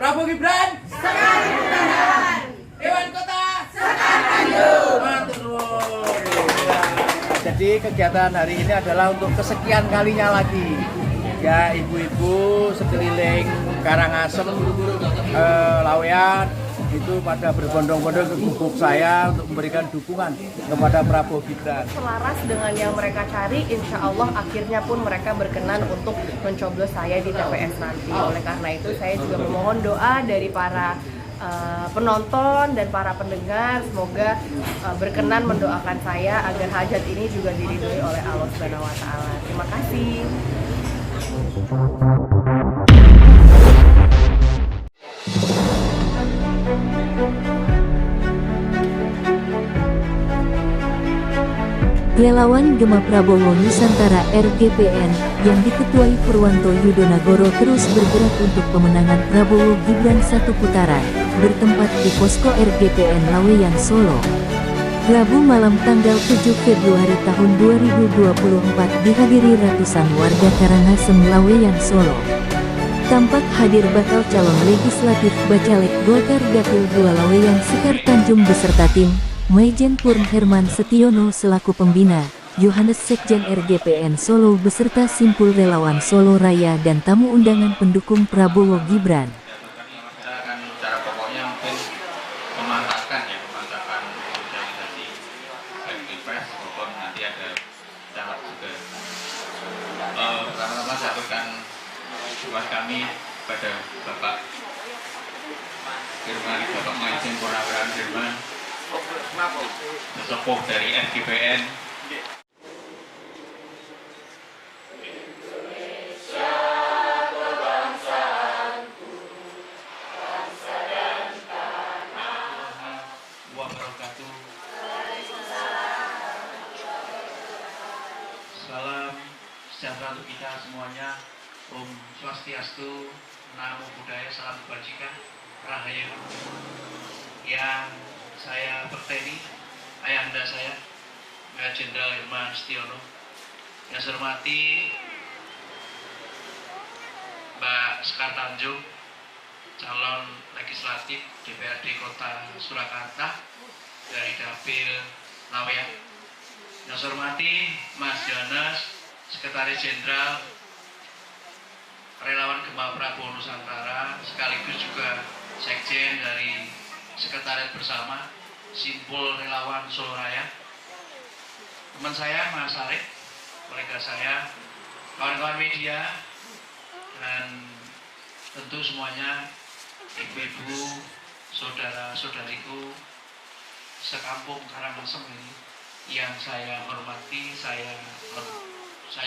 Prabowo Gibran sekali putaran. Dewan Kota Sekar Tanjung. Matur nuwun. Jadi kegiatan hari ini adalah untuk kesekian kalinya lagi ya, ibu-ibu sekeliling Karangasem, Laweyan itu pada berbondong-bondong ke gubuk saya untuk memberikan dukungan kepada Prabowo Gibran. Selaras dengan yang mereka cari, insya Allah akhirnya pun mereka berkenan untuk mencoblos saya di TPS nanti. Oleh karena itu saya juga memohon doa dari para penonton dan para pendengar, semoga berkenan mendoakan saya agar hajat ini juga diridhoi oleh Allah Subhanahu wa taala. Terima kasih. Relawan Gema Prabowo Nusantara RGPN yang diketuai Purwanto Yudonagoro terus bergerak untuk pemenangan Prabowo Gibran satu putaran, bertempat di posko RGPN Laweyan Solo. Rabu malam tanggal 7 Februari tahun 2024 dihadiri ratusan warga Karangasem Laweyan Solo. Tampak hadir bakal calon legislatif Bacalek Golkar Dapil 2 Laweyan Sekar Tanjung beserta tim Maijen Purn Herman Setiono selaku pembina, Yohanes Sekjen RGPN Solo beserta simpul relawan Solo Raya dan tamu undangan pendukung Prabowo Gibran. Cara pokoknya mungkin memanfaatkan sosialisasi pilpres maupun nanti ada caleg juga. Pertama-tama saya berikan dukungan kami pada Bapak Firman, Bapak Maijen Purnaweran Firman, sesepuh dari RGPN. Salam sejahtera untuk kita semuanya. Om Swastiastu, Namo Buddhaya, salam kebajikan, Rahayu. Yang saya berteni, ayahanda saya, Jenderal Herman Setiono. Yang saya hormati Mbak Sekar Tanjung, calon legislatif DPRD Kota Surakarta dari Dapil Laweyan. Yang saya hormati Mas Yohanes, Sekretaris Jenderal Relawan Gema Prabowo Nusantara, sekaligus juga Sekjen dari Sekretariat Bersama Simpul Relawan Solo Raya. Teman saya Mas Arif, kolega saya, kawan-kawan media, dan tentu semuanya ibu-ibu, saudara-saudariku sekampung Karangasem ini yang saya hormati, saya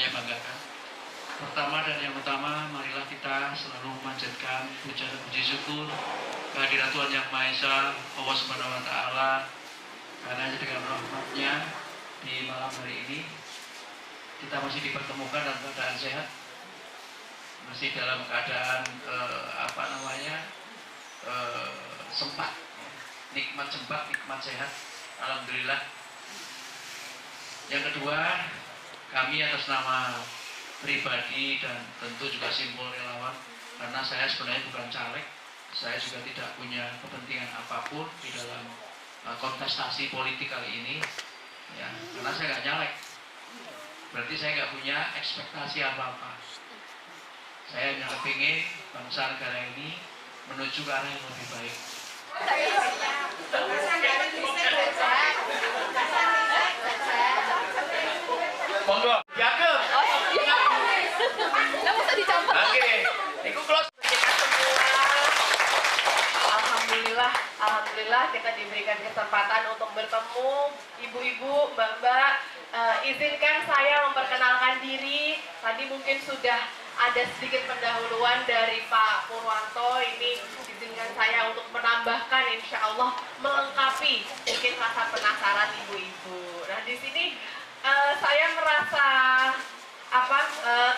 banggakan. Pertama dan yang utama, marilah kita selalu memanjatkan puja dan puji syukur kehadirat Tuhan Yang Maha Esa, Allah Subhanahu wa taala, karena dengan rahmat-Nya di malam hari ini kita masih dipertemukan dalam keadaan sehat, masih dalam keadaan sempat, nikmat sempat, nikmat sehat, alhamdulillah. Yang kedua, kami atas nama pribadi dan tentu juga simpul relawan, karena saya sebenarnya bukan caleg, saya juga tidak punya kepentingan apapun di dalam kontestasi politik kali ini, ya, karena saya nggak nyalek, berarti saya nggak punya ekspektasi apa-apa. Saya hanya kepingin bangsa negara ini menuju ke arah yang lebih baik. Monggo, jaga. Nggak usah dicampur. Oke, iku close. Alhamdulillah kita diberikan kesempatan untuk bertemu ibu-ibu, mbak-mbak. Izinkan saya memperkenalkan diri. Tadi mungkin sudah ada sedikit pendahuluan dari Pak Purwanto. Ini izinkan saya untuk menambahkan, insya Allah melengkapi mungkin rasa penasaran ibu-ibu. Nah di sini saya merasa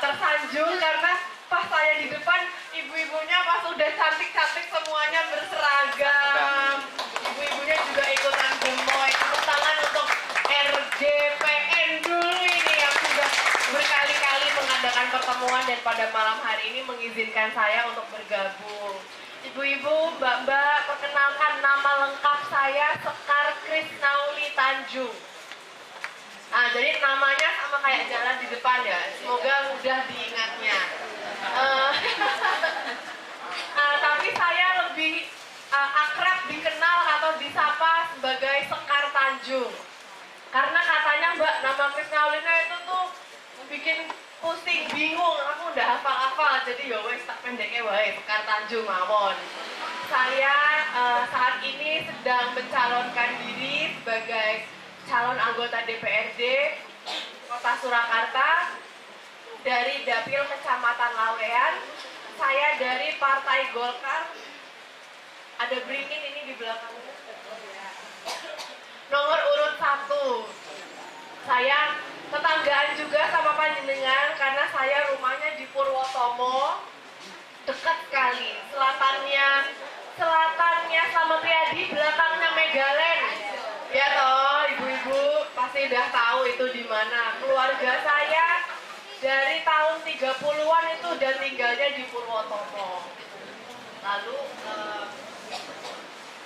tersanjung karena pas saya di depan, ibu-ibunya pas udah cantik-cantik semuanya berseragam. Ibu-ibunya juga ikutan gemoy. Tepuk tangan untuk RGPN dulu ini yang sudah berkali-kali mengadakan pertemuan dan pada malam hari ini mengizinkan saya untuk bergabung. Ibu-ibu, mbak-mbak, perkenalkan nama lengkap saya Sekar Krisnauli Tanjung. Nah, jadi namanya sama kayak jalan di depan ya. Semoga mudah diingatnya. Tapi saya lebih akrab dikenal atau disapa sebagai Sekar Tanjung. Karena katanya Mbak, nama Krisnaulina itu tuh bikin pusing, bingung. Aku udah hafal-hafal, jadi ya wes tak pendeknya wae Sekar Tanjung mawon. Saya saat ini sedang mencalonkan diri sebagai calon anggota DPRD Kota Surakarta dari Dapil Kecamatan Lawean. Saya dari Partai Golkar. Ada beringin ini di belakang. Nomor urut 1. Saya tetanggaan juga sama panjenengan karena saya rumahnya di Purwotomo, dekat sekali. Selatannya Slamet Riyadi, belakangnya Megaland. Ya toh, ibu-ibu pasti udah tahu itu di mana. Keluarga saya dari tahun 30-an itu udah tinggalnya di Purwotomo. Lalu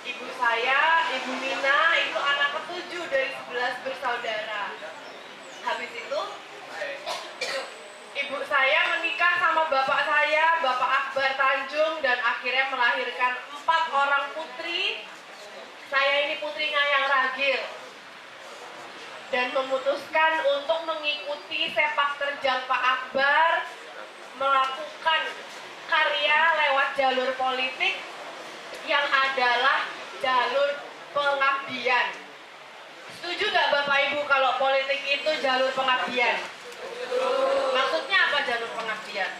ibu saya, Ibu Mina, itu anak ke-7 dari 11 bersaudara. Habis itu, ibu saya menikah sama bapak saya, Bapak Akbar Tanjung, dan akhirnya melahirkan 4 orang putri. Saya ini putrinya yang ragil. Dan memutuskan untuk mengikuti sepak terjang Pak Akbar, melakukan karya lewat jalur politik yang adalah jalur pengabdian. Setuju nggak Bapak Ibu kalau politik itu jalur pengabdian? Maksudnya apa jalur pengabdian?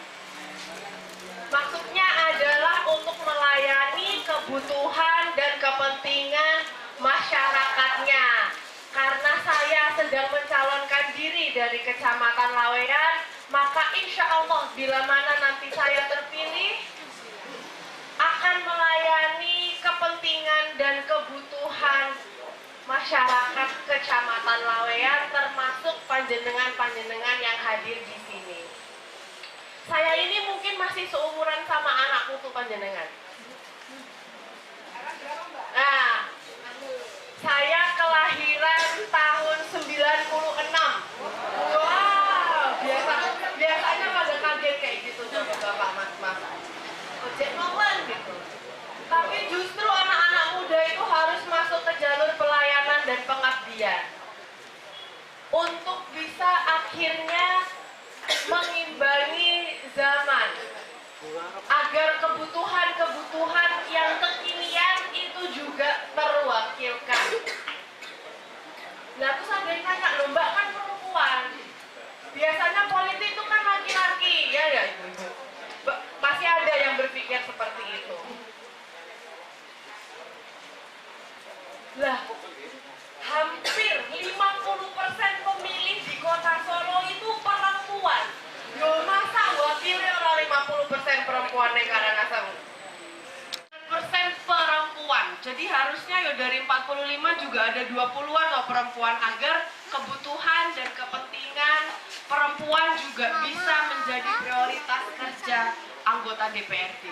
Maksudnya adalah untuk melayani kebutuhan dan kepentingan masyarakatnya. Karena saya sedang mencalonkan diri dari Kecamatan Lawean, maka insya Allah bila mana nanti saya terpilih, akan melayani kepentingan dan kebutuhan masyarakat Kecamatan Lawean, termasuk panjenengan-panjenengan yang hadir di sini. Saya ini mungkin masih seumuran sama anak putu panjenengan. Nah, saya kelahiran tahun 96. Wow, biasanya pada kaget kayak gitu bapak mas. Ojek momen gitu. Tapi justru anak-anak muda itu harus masuk ke jalur pelayanan dan pengabdian untuk bisa akhirnya mengimbangi zaman, agar kebutuhan-kebutuhan yang kekinian itu juga terwakilkan. Nah, terus ada yang nanya, loh Mbak kan perempuan, biasanya politik itu kan laki-laki, ya ibu-ibu. Masih ada yang berpikir seperti itu. Lah, hampir 50% pemilih di kota Solo itu perempuan. Yo masa wakilnya orang 50% perempuan yang Karangasem. Persen perempuan. Jadi harusnya ya dari 45 juga ada 20-an loh perempuan, agar kebutuhan dan kepentingan perempuan juga bisa menjadi prioritas kerja anggota DPRD.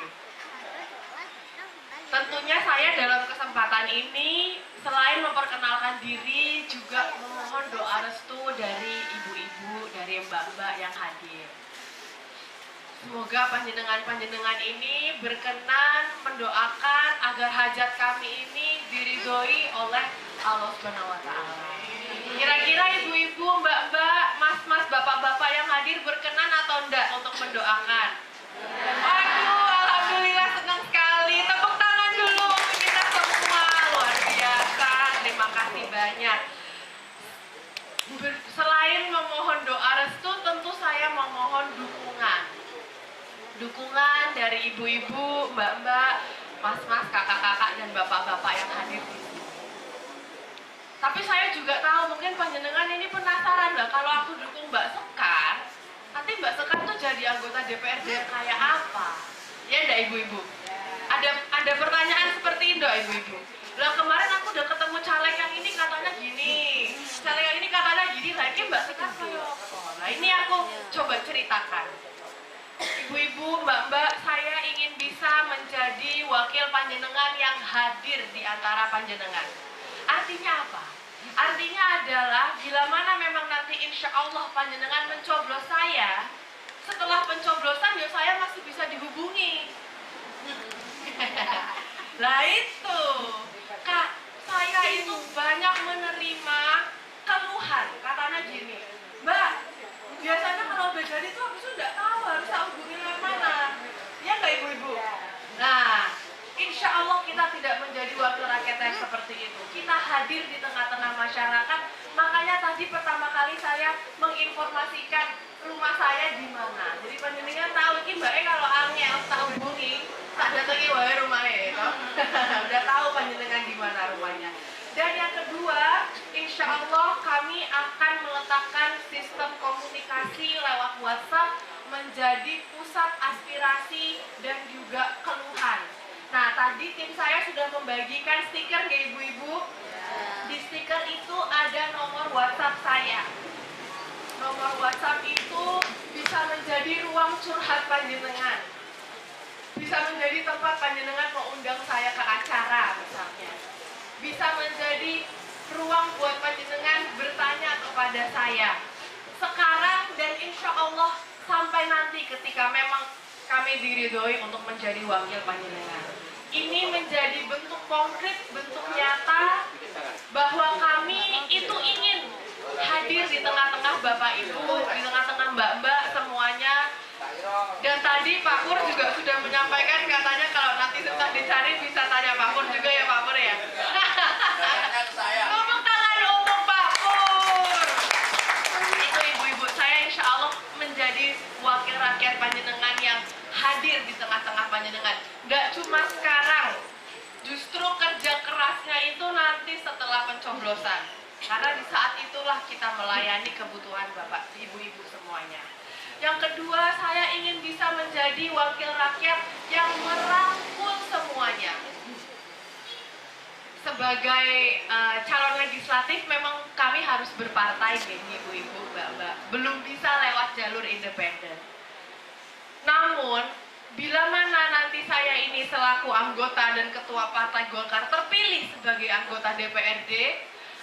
Tentunya saya dalam kesempatan ini selain memperkenalkan diri juga memohon doa restu dari ibu-ibu, dari mbak-mbak yang hadir. Semoga panjenengan-panjenengan ini berkenan mendoakan agar hajat kami ini diridhoi oleh Allah Subhanahu wa taala. Kira-kira ibu-ibu, mbak-mbak, mas-mas, bapak-bapak yang hadir berkenan atau enggak untuk mendoakan? Aduh, alhamdulillah senang sekali. Tepuk tangan dulu untuk kita semua. Luar biasa. Terima kasih banyak. Selain memohon doa restu, tentu saya memohon dukungan dari ibu-ibu, mbak-mbak, mas-mas, kakak-kakak, dan bapak-bapak yang hadir di sini. Tapi saya juga tahu mungkin panjenengan ini penasaran lah, kalau aku dukung Mbak Sekar, nanti Mbak Sekar tuh jadi anggota DPRD kayak apa? Ya enggak ibu-ibu? Ada pertanyaan seperti itu ibu-ibu. Lah kemarin aku udah ketemu caleg yang ini katanya gini, caleg yang ini katanya gini, lagi Mbak Sekar kayak apa? Nah ini aku coba ceritakan. Ibu-ibu, mbak-mbak, saya ingin bisa menjadi wakil panjenengan yang hadir di antara panjenengan. Artinya apa? Artinya adalah bila mana memang nanti insya Allah panjenengan mencoblos saya, setelah pencoblosan ya saya masih bisa dihubungi. Lah itu, Kak, saya itu banyak menerima keluhan. Katanya gini, Mbak, biasanya kalau udah jadi tuh aku sudah tahu harus saya hubungi lewat mana. Ya nggak ibu-ibu? Nah, insya Allah kita tidak menjadi wakil rakyat yang seperti itu. Kita hadir di tengah-tengah masyarakat. Makanya tadi pertama kali saya menginformasikan rumah saya di mana. Jadi panjenengan tahu ini Mbak kalau angel tak hubungi, tak datangi wae rumahnya. Udah tahu panjenengan di mana rumahnya. Dan yang kedua, insya Allah kami akan meletakkan sistem komunikasi lewat WhatsApp menjadi pusat aspirasi dan juga keluhan. Nah, tadi tim saya sudah membagikan stiker ke ibu-ibu. Di stiker itu ada nomor WhatsApp saya. Nomor WhatsApp itu bisa menjadi ruang curhat panjenengan. Bisa menjadi tempat panjenengan mengundang saya ke acara misalnya. Bisa menjadi ruang buat panjenengan bertanya kepada saya. Sekarang dan insya Allah sampai nanti ketika memang kami diridhoi untuk menjadi wakil panjenengan. Ini menjadi bentuk konkret, bentuk nyata bahwa kami itu ingin hadir di tengah-tengah Bapak Ibu, di tengah-tengah Mbak-mbak semuanya. Dan tadi Pak Pur juga sudah menyampaikan katanya kalau nanti susah dicari bisa tanya Pak Pur juga ya Pak Pur ya. Tepuk tangan untuk Pak Pur. Itu ibu-ibu saya insya Allah menjadi wakil rakyat panjenengan yang hadir di tengah-tengah panjenengan. Gak cuma sekarang, justru kerja kerasnya itu nanti setelah pencoblosan. Karena di saat itulah kita melayani kebutuhan Bapak, Ibu-ibu semuanya. Yang kedua, saya ingin bisa menjadi wakil rakyat yang merangkul semuanya. Sebagai calon legislatif memang kami harus berpartai, Ibu-ibu, Mbak-mbak. Belum bisa lewat jalur independen. Namun, bila mana nanti saya ini selaku anggota dan ketua Partai Golkar terpilih sebagai anggota DPRD,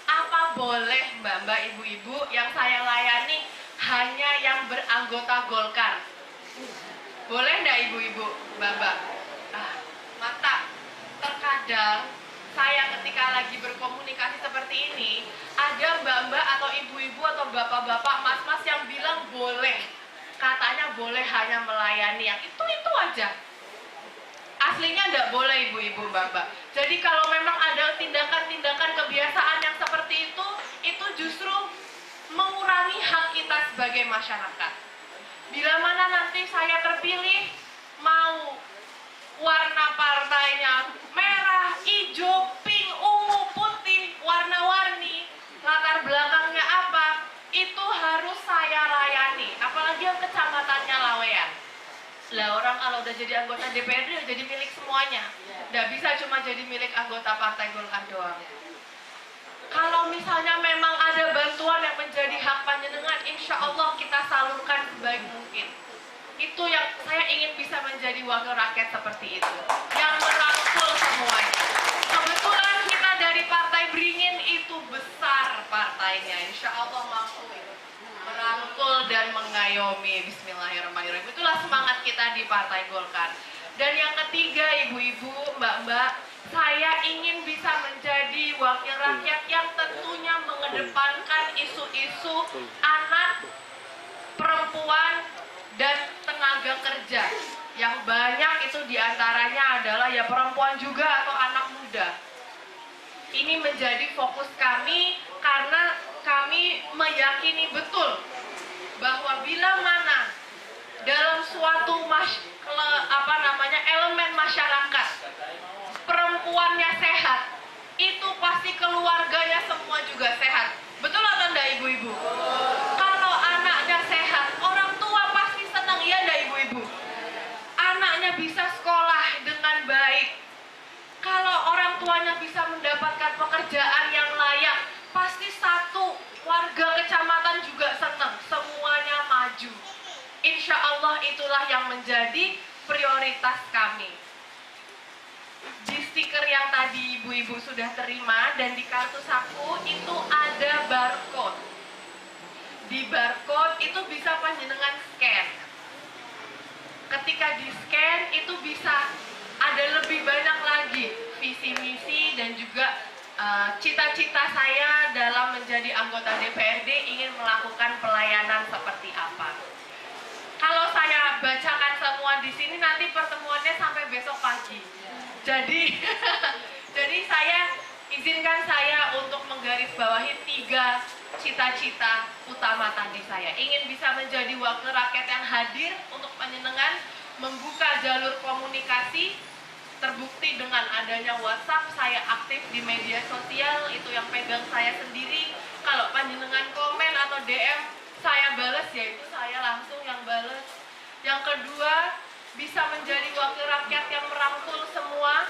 apa boleh Mbak-mbak, Ibu-ibu yang saya layani hanya yang beranggota Golkar? Boleh enggak Ibu-ibu, Mbak-mbak? Mantap. Terkadang saya ketika lagi berkomunikasi seperti ini, ada Mbak-mbak atau Ibu-ibu atau Bapak-bapak, Mas-mas yang bilang boleh. Katanya boleh hanya melayani yang itu aja. Aslinya enggak boleh Ibu-ibu, Mbak-mbak. Jadi kalau memang ada tindakan-tindakan kebiasaan yang seperti itu justru mengurangi hak kita sebagai masyarakat. Bila mana nanti saya terpilih, mau warna partainya merah, hijau, pink, ungu, putih, warna-warni, latar belakangnya apa, itu harus saya layani. Apalagi yang kecamatannya Lawean. Lah orang kalau udah jadi anggota DPRD udah jadi milik semuanya. Nggak bisa cuma jadi milik anggota Partai Golkar doang. Kalau misalnya memang ada bantuan yang menjadi hak panjenengan, insya Allah kita salurkan sebaik mungkin. Itu yang saya ingin bisa menjadi wakil rakyat seperti itu, yang merangkul semuanya. Kebetulan kita dari Partai Beringin itu besar partainya, insya Allah mampu merangkul dan mengayomi. Bismillahirrahmanirrahim. Itulah semangat kita di Partai Golkar. Dan yang ketiga, ibu-ibu, mbak-mbak, saya ingin bisa menjadi wakil rakyat yang tentunya mengedepankan isu-isu anak, perempuan, dan tenaga kerja. Yang banyak itu diantaranya adalah ya perempuan juga atau anak muda. Ini menjadi fokus kami karena kami meyakini betul bahwa bila mana dalam suatu elemen masyarakat perempuannya sehat, itu pasti keluarganya semua juga sehat. Betul atau enggak ibu-ibu? Kalau anaknya sehat, orang tua pasti senang, iya enggak ibu-ibu? Anaknya bisa sekolah dengan baik. Kalau orang tuanya bisa mendapatkan pekerjaan yang layak, pasti satu warga kecamatan juga senang, semuanya maju. Insya Allah itulah yang menjadi prioritas kami. yang tadi ibu-ibu sudah terima, dan di kartu saku itu ada barcode. Di barcode itu bisa panjenengan scan. Ketika di scan itu bisa ada lebih banyak lagi visi misi dan juga cita-cita saya dalam menjadi anggota DPRD ingin melakukan pelayanan seperti apa. Kalau saya bacakan semua di sini nanti pertemuannya sampai besok pagi. Jadi izinkan saya untuk menggarisbawahi 3 cita-cita utama tadi saya. Ingin bisa menjadi wakil rakyat yang hadir untuk panjenengan, membuka jalur komunikasi, terbukti dengan adanya WhatsApp, saya aktif di media sosial, itu yang pegang saya sendiri. Kalau panjenengan komen atau DM, saya bales, yaitu saya langsung yang bales. Yang kedua, bisa menjadi wakil rakyat yang merangkul semua,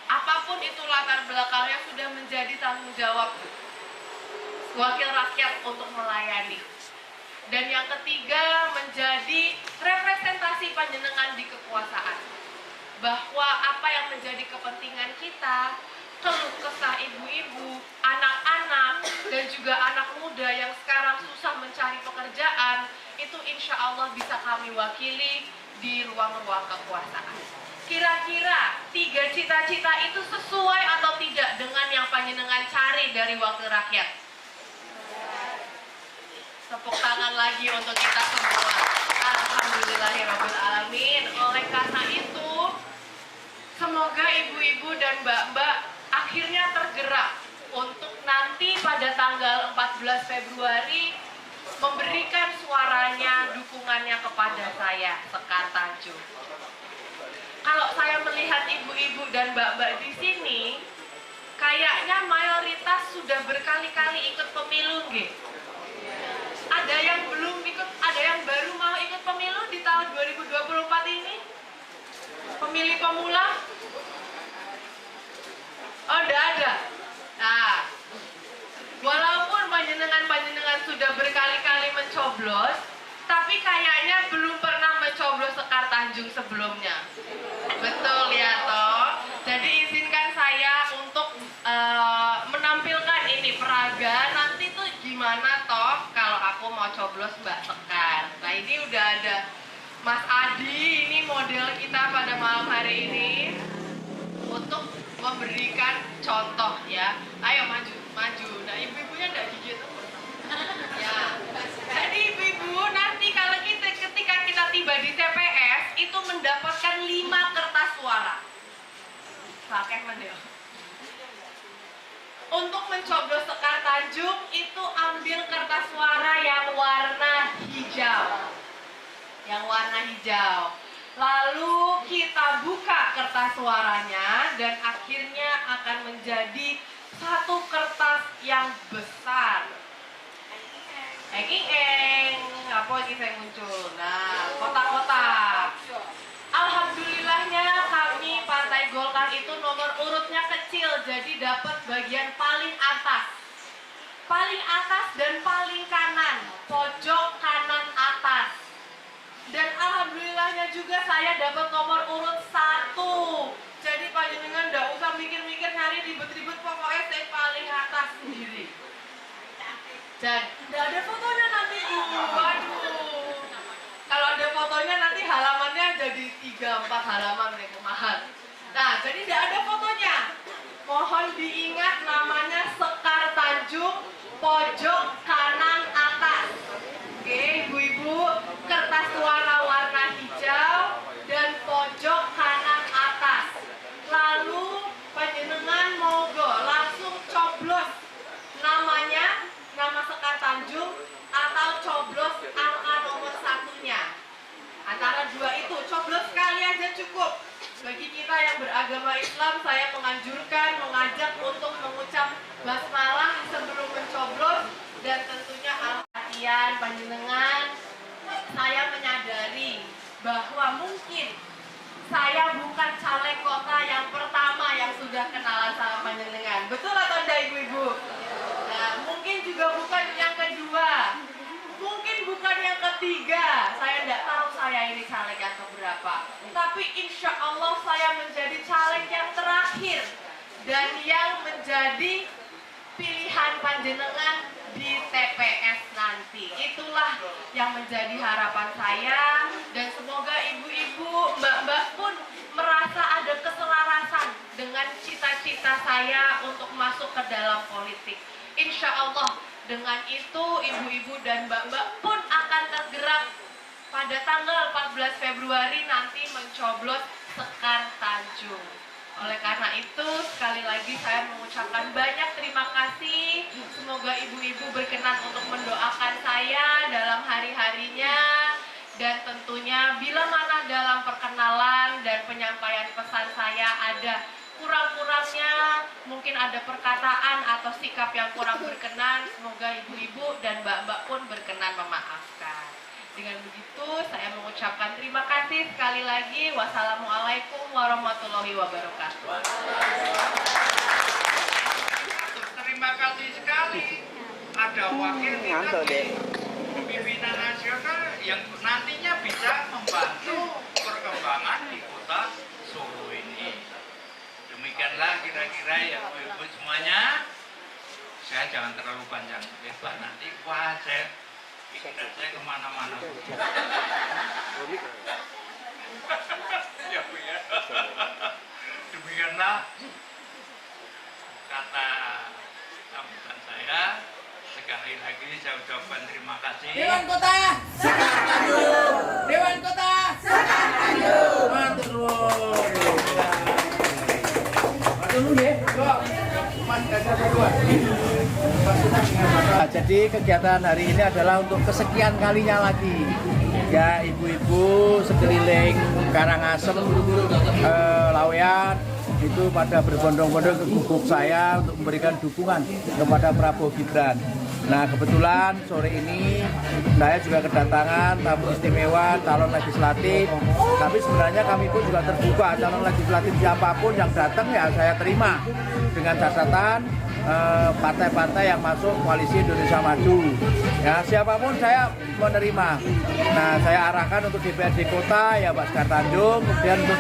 apapun itu latar belakangnya, sudah menjadi tanggung jawab wakil rakyat untuk melayani. Dan yang ketiga, menjadi representasi panjenengan di kekuasaan, bahwa apa yang menjadi kepentingan kita, keluh kesah ibu-ibu, anak-anak, dan juga anak muda yang sekarang susah mencari pekerjaan, itu insya Allah bisa kami wakili di ruang-ruang kekuasaan. Kira-kira 3 cita-cita itu sesuai atau tidak dengan yang panjenengan cari dari wakil rakyat? Tepuk tangan lagi untuk kita semua. Alhamdulillahirrahmanirrahim. Oleh karena itu, semoga ibu-ibu dan mbak-mbak akhirnya tergerak untuk nanti pada tanggal 14 Februari memberikan suaranya, dukungannya kepada saya, Sekar Tanjung. Kalau saya melihat ibu-ibu dan mbak-mbak di sini, kayaknya mayoritas sudah berkali-kali ikut pemilu, nggih. Ada yang belum ikut, ada yang baru mau ikut pemilu di tahun 2024 ini? Pemilih pemula? Oh, enggak ada. Nah, walaupun panjenengan sudah berkali-kali mencoblos, tapi kayaknya belum pernah mencoblos Sekar Tanjung sebelumnya. Betul ya toh? Jadi izinkan saya untuk menampilkan ini peraga. Nanti tuh gimana toh kalau aku mau coblos Mbak Sekar. Nah, ini udah ada Mas Adi, ini model kita pada malam hari ini untuk memberikan contoh ya. Ayo maju. Nah, ibu-ibunya enggak gigit. Ya. Jadi ibu-ibu nanti kalau ketika kita tiba di TPS itu mendapatkan 5 kertas suara. Pakai mendel. Untuk mencoblos Sekar Tanjung itu ambil kertas suara yang warna hijau. Yang warna hijau. Lalu kita buka kertas suaranya dan akhirnya akan menjadi satu kertas yang besar. Apa ini saya muncul? Nah, kotak-kotak. Alhamdulillahnya kami Partai Golkar itu nomor urutnya kecil, jadi dapat bagian paling atas. Paling atas dan paling kanan, pojok kanan atas. Dan alhamdulillahnya juga saya dapat nomor urut 1. Jadi panjenengan enggak usah mikir-mikir nyari ribet-ribet, pokoknya saya paling atas sendiri. Dan enggak ada fotonya nanti, Bu. Waduh. Kalau ada fotonya nanti halamannya jadi 3-4 halaman nih, mahal. Nah, jadi enggak ada fotonya. Mohon diingat namanya Sekar Tanjung, pojok kanan atas. Oke, ibu-ibu, kertas suara warna hijau dan pojok kanan atas. Lalu panjenengan monggo langsung coblos namanya, nama Sekar Tanjung, atau coblos angka nomor 1-nya. Antara 2 itu, coblos sekali aja cukup. Bagi kita yang beragama Islam, saya menganjurkan, mengajak untuk mengucap basmalah sebelum mencoblos. Dan tentunya perhatian panjenengan, saya menyadari bahwa mungkin saya bukan caleg kota yang pertama yang sudah kenalan sama panjenengan. Betul atau enggak ibu-ibu? Nah, mungkin juga bukan yang kedua, mungkin bukan yang ketiga. Saya enggak tahu saya ini caleg yang keberapa. Tapi insya Allah saya menjadi caleg yang terakhir terakhir dan yang menjadi pilihan panjenengan di TPS nanti. Itulah yang menjadi harapan saya, dan semoga ibu-ibu, mbak-mbak pun merasa ada keselarasan dengan cita-cita saya untuk masuk ke dalam politik. Insya Allah dengan itu ibu-ibu dan mbak-mbak pun akan tergerak pada tanggal 14 Februari nanti mencoblos Sekar Tanjung. Oleh karena itu, sekali lagi saya mengucapkan banyak terima kasih. Semoga ibu-ibu berkenan untuk mendoakan saya dalam hari-harinya. Dan tentunya bila mana dalam perkenalan dan penyampaian pesan saya ada kurang-kurangnya, mungkin ada perkataan atau sikap yang kurang berkenan, semoga ibu-ibu dan mbak-mbak pun berkenan memaafkan. Dengan begitu, saya mengucapkan terima kasih sekali lagi. Wassalamualaikum warahmatullahi wabarakatuh. Terima kasih sekali. Ada wakil kita di pimpinan nasional yang nantinya bisa membantu perkembangan di kota Solo ini. Demikianlah kira-kira ya ibu-ibu semuanya. Saya jangan terlalu panjang lebar nanti. Wah, saya kemana-mana. Ya, Bu ya. Demikianlah kata sambutan saya. Sekali lagi saya ucapkan terima kasih. Dewan Kota Sekar Tanjung. Dewan Kota Sekar Tanjung. Matur nuwun. Matur nuwun nggih. Kok Mas Gajar berdua. Jadi kegiatan hari ini adalah untuk kesekian kalinya lagi. Ya, ibu-ibu sekeliling Karangasem, Laweyan itu pada berbondong-bondong ke gubuk saya untuk memberikan dukungan kepada Prabowo Gibran. Nah, kebetulan sore ini saya juga kedatangan tamu istimewa calon legislatif. Tapi sebenarnya kami pun juga terbuka, calon legislatif siapapun yang datang ya saya terima, dengan catatan partai-partai yang masuk koalisi Indonesia Maju. Ya, siapapun saya menerima. Nah, saya arahkan untuk DPRD Kota ya Pak Sekar Tanjung, kemudian untuk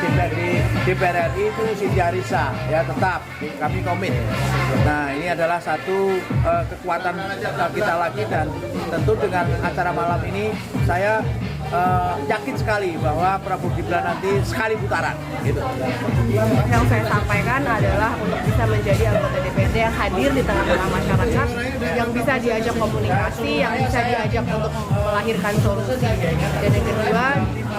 DPR RI itu Siti Arissa, ya tetap kami komit. Nah, ini adalah satu kekuatan kita lagi, dan tentu dengan acara malam ini saya yakin sekali bahwa Prabowo Gibran nanti sekali putaran gitu. Yang saya sampaikan adalah untuk bisa menjadi anggota DPRD yang hadir di tengah-tengah masyarakat, yang bisa diajak komunikasi, yang bisa diajak untuk melahirkan solusi. Dan yang kedua,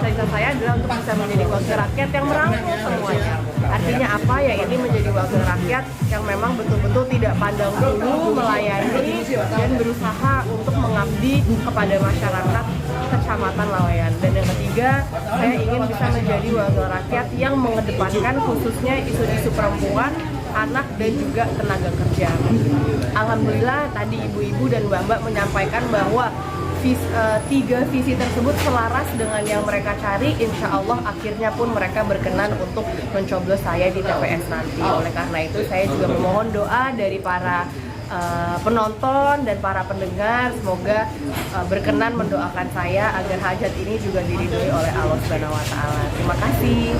cerita saya adalah untuk bisa menjadi wakil rakyat yang merangkul semuanya. Artinya apa? Ya ini menjadi wakil rakyat yang memang betul-betul tidak pandang bulu, melayani dan berusaha untuk mengabdi kepada masyarakat Kecamatan Laweyan. Dan yang ketiga, saya ingin bisa menjadi wakil rakyat yang mengedepankan khususnya isu-isu perempuan, anak dan juga tenaga kerja. Alhamdulillah tadi ibu-ibu dan mbak-mbak menyampaikan bahwa tiga visi tersebut selaras dengan yang mereka cari. Insya Allah akhirnya pun mereka berkenan untuk mencoblos saya di TPS nanti. Oleh karena itu saya juga memohon doa dari para penonton dan para pendengar, semoga berkenan mendoakan saya agar hajat ini juga diridhoi oleh Allah Subhanahu wa taala. Terima kasih.